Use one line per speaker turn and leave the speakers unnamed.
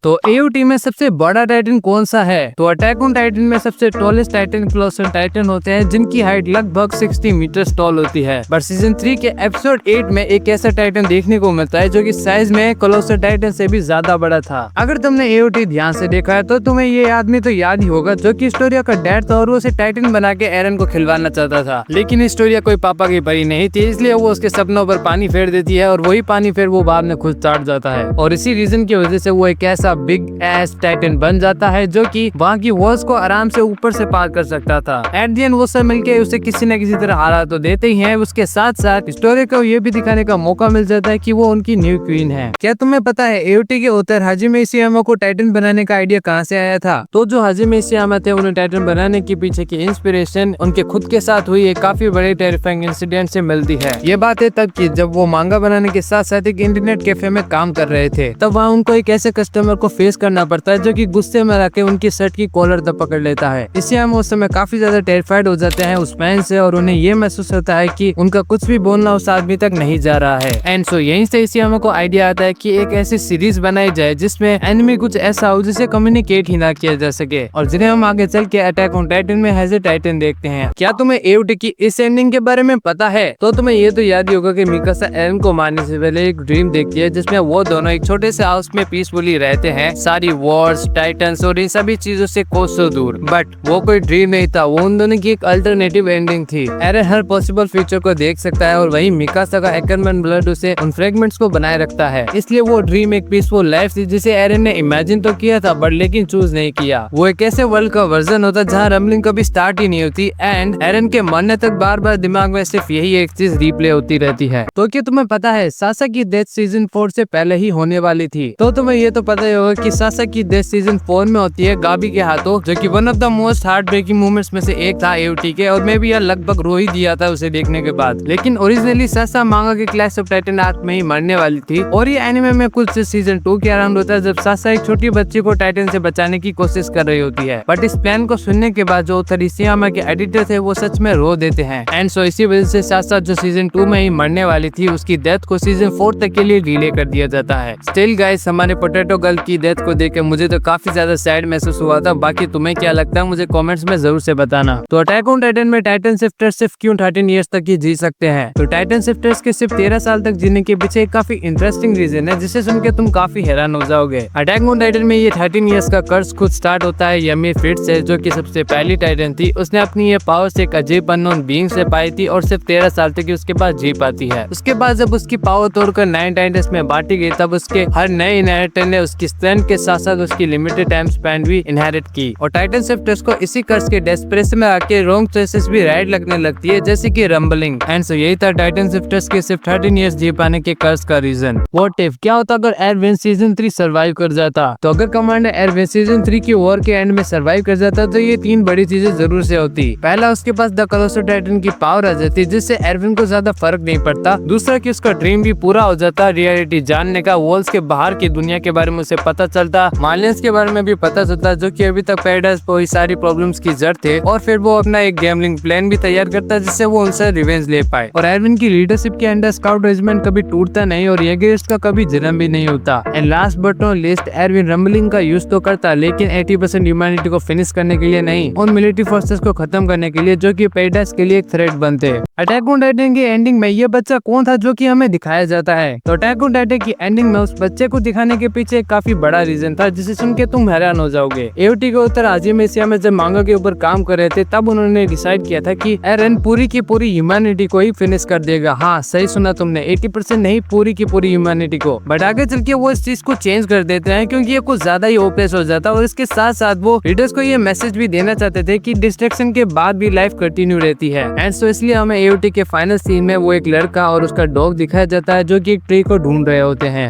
तो एओटी में सबसे बड़ा टाइटन कौन सा है? तो अटैक ऑन टाइटन में सबसे टॉलेस्ट टाइटन कोलोसल टाइटन होते हैं जिनकी हाइट लगभग 60 मीटर टॉल होती है। बट सीजन 3 के एपिसोड 8 में एक ऐसा टाइटन देखने को मिलता है जो कि साइज में कोलोसल टाइटन से भी ज्यादा बड़ा था। अगर तुमने एओटी ध्यान से देखा है तो तुम्हें ये आदमी तो याद ही होगा जो कि स्टोरिया का डैड था और वो उसे टाइटन बना के एरन को खिलवाना चाहता था। लेकिन स्टोरिया कोई पापा की परी नहीं थी, इसलिए वो उसके सपनों पर पानी फेर देती है और वही पानी फिर वो बाद में खुद चाट जाता है। और इसी रीजन की वजह से वो एक ऐसा बिग एस टाइटन बन जाता है जो कि वहाँ की वॉल्स को आराम से ऊपर से पार कर सकता था। एट द एंड वो सब मिलके उसे किसी न किसी तरह हरा तो देते ही हैं। उसके साथ साथ स्टोरी को ये भी दिखाने का मौका मिल जाता है कि वो उनकी न्यू क्वीन है। क्या तुम्हें पता है एओटी के ऑथर हाजिमे इशियामा को टाइटन बनाने का आइडिया कहाँ से आया था? तो जो हाजिमे इशियामा थे उन्हें टाइटन बनाने के पीछे की इंस्पिरेशन उनके खुद के साथ हुई एक काफी बड़े टेरिफाइंग इंसिडेंट से मिलती है। ये बात है तब की जब वो मांगा बनाने के साथ साथ एक इंटरनेट कैफे में काम कर रहे थे। तब वहाँ उनको एक ऐसे कस्टमर को फेस करना पड़ता है जो कि गुस्से में आके उनकी शर्ट की कॉलर तक पकड़ लेता है। इससे हम उस समय काफी ज्यादा टेरिफाइड हो जाते हैं उस मैन से और उन्हें ये महसूस होता है कि उनका कुछ भी बोलना उस आदमी तक नहीं जा रहा है। एंड सो यहीं से इशियामा को आइडिया आता है कि एक ऐसी सीरीज बनाई जाए जिसमें एनिमी कुछ ऐसा हो जिसे कम्युनिकेट ही ना किया जा सके और जिन्हें हम आगे चल के अटैक ऑन टाइटन में एज ए टाइटन देखते हैं। क्या तुम्हें एओटी की इस एंडिंग के बारे में पता है? तो तुम्हें ये तो याद ही होगा कि मिकासा एरन को मारने से पहले एक ड्रीम देखती है जिसमें वो दोनों एक छोटे से हाउस में पीसफुली रहते हैं, सारी वॉर्स, टाइटन्स और इन सभी चीजों से कोसों दूर। बट वो कोई ड्रीम नहीं था, वो उन दोनों की एक अल्टरनेटिव एंडिंग थी। एरन हर पॉसिबल फ्यूचर को देख सकता है और वही मिकासा का एकरमैन ब्लड उसे उन फ्रेगमेंट्स को बनाए रखता है। इसलिए वो ड्रीम एक पीसफुल लाइफ थी जिसे एरन ने इमेजिन तो किया था बट लेकिन चूज नहीं किया। वो एक ऐसे वर्ल्ड का वर्जन होता जहाँ रम्बलिंग कभी स्टार्ट ही नहीं होती एंड एरन के मरने तक बार बार दिमाग में सिर्फ यही एक चीज रिप्ले होती रहती है। तो क्या तुम्हें पता है सासा की डेथ सीजन 4 से पहले ही होने वाली थी? तो तुम्हें ये तो पता ही होगा कि सासा की डेथ सीजन 4 में होती है गाबी के हाथों, जो कि one of the most heartbreaking moments में से एक था एओटी के। और मैं भी यार लगभग रो ही दिया था उसे देखने के बाद। लेकिन ओरिजिनली सासा मांगा के क्लैश ऑफ टाइटन आर्क में ही मरने वाली थी और ये एनिमे में कुछ सीजन 2 के अराउंड होता है जब सासा एक छोटी बच्ची को टाइटन से बचाने की कोशिश कर रही होती है। बट इस प्लान को सुनने के बाद जो ऑथर इशियामा के एडिटर थे वो सच में रो देते हैं। एंड सो इसी वजह से सासा जो सीजन 2 में ही मरने वाली थी उसकी डेथ को सीजन 4 तक के लिए डिले कर दिया जाता है। स्टिल गाइस, हमारे पोटैटो गर्ल की डेथ को देख के मुझे तो काफी ज्यादा सैड महसूस हुआ था। बाकी तुम्हें क्या लगता है मुझे कमेंट्स में जरूर से बताना। तो अटैक ऑन टाइटन में टाइटन शिफ्टर्स सिर्फ क्यों 13 इयर्स तक ही जी सकते हैं? तो टाइटन शिफ्टर्स के सिर्फ 13 साल तक जीने के पीछे एक काफी इंटरेस्टिंग रीजन है जिसे सुन के तुम काफी हैरान हो जाओगे। अटैक ऑन टाइटन में ये 13 इयर्स का कर्स खुद स्टार्ट होता है यमी फिट्स से, जो कि सबसे पहली टाइटन थी। उसने अपनी ये पावर्स एक अजीब अननोन बीइंग से पाई थी और सिर्फ 13 साल तक उसके पास जी पाती है। उसके बाद जब उसकी पावर तोड़कर 9 टाइटन्स में बांटी गई तब उसके हर नए इनहेरिटर ने उसकी स्ट्रेंथ के साथ साथ उसकी लिमिटेड टाइम स्पैन भी इनहेरिट की। और टाइटन शिफ्टर्स को इसी कर्स के डेस्परेशन में आके रॉन्ग चॉइसेस भी राइट लगने लगती है जैसे कि रंबलिंग। एंड सो यही था टाइटन शिफ्टर्स के सिर्फ 13 इयर्स जी पाने के कर्स का रीजन। व्हाट इफ, क्या होता अगर एरविन सीजन 3 सर्वाइव कर जाता? तो अगर कमांडर एरविन सीजन 3 की वॉर के एंड में सर्वाइव कर जाता तो ये 3 बड़ी चीजें जरूर से होती। पहला, उसके पास द कोलोसल टाइटन की पावर आ जाती जिससे एरविन को ज्यादा फर्क नहीं पड़ता। दूसरा कि उसका ड्रीम भी पूरा हो जाता रियलिटी जानने का, वॉल्स के बाहर की दुनिया के बारे में उसे पता चलता, मार्लियंस के बारे में भी पता चलता जो कि अभी तक पैराडाइज पर सारी प्रॉब्लम्स की जड़ थे। और फिर वो अपना एक गैम्बलिंग प्लान भी तैयार करता जिससे वो उनसे रिवेंज ले पाए। और एरविन की लीडरशिप के अंडर स्काउट रेजिमेंट कभी टूटता नहीं और येगरिस्ट का कभी जन्म भी नहीं होता। And last but not least, Erwin rumbling का यूज तो करता लेकिन 80% ह्यूमैनिटी को फिनिश करने के लिए नहीं, उन मिलिट्री फोर्सेस को खत्म करने के लिए जो कि पैराडाइज के लिए एक थ्रेट बनते। अटैक ऑन टाइटन की एंडिंग में ये बच्चा कौन था जो कि हमें दिखाया जाता है? तो अटैक ऑन टाइटन की एंडिंग में उस बच्चे को दिखाने के पीछे काफी बड़ा रीजन था जिसे सुन के तुम हैरान हो जाओगे। एओटी के उत्तर हाजिमे इशियामा जब मांगा के ऊपर काम कर रहे थे तब उन्होंने डिसाइड किया था कि एरन पूरी की पूरी ह्यूमैनिटी को ही फिनिश कर देगा। हाँ, सही सुना तुमने, 80% नहीं, पूरी की पूरी ह्यूमैनिटी को। बट आगे चल के वो इस चीज को चेंज कर देते हैं क्योंकि ये कुछ ज्यादा ही ओपलेस हो जाता है और इसके साथ साथ वो रीडर्स को ये मैसेज भी देना चाहते थे कि डिस्ट्रक्शन के बाद भी लाइफ कंटिन्यू रहती है। एंड सो इसलिए हमें एओटी के फाइनल सीन में वो एक लड़का और उसका डॉग दिखाया जाता है जो कि एक ट्री को ढूंढ रहे होते हैं।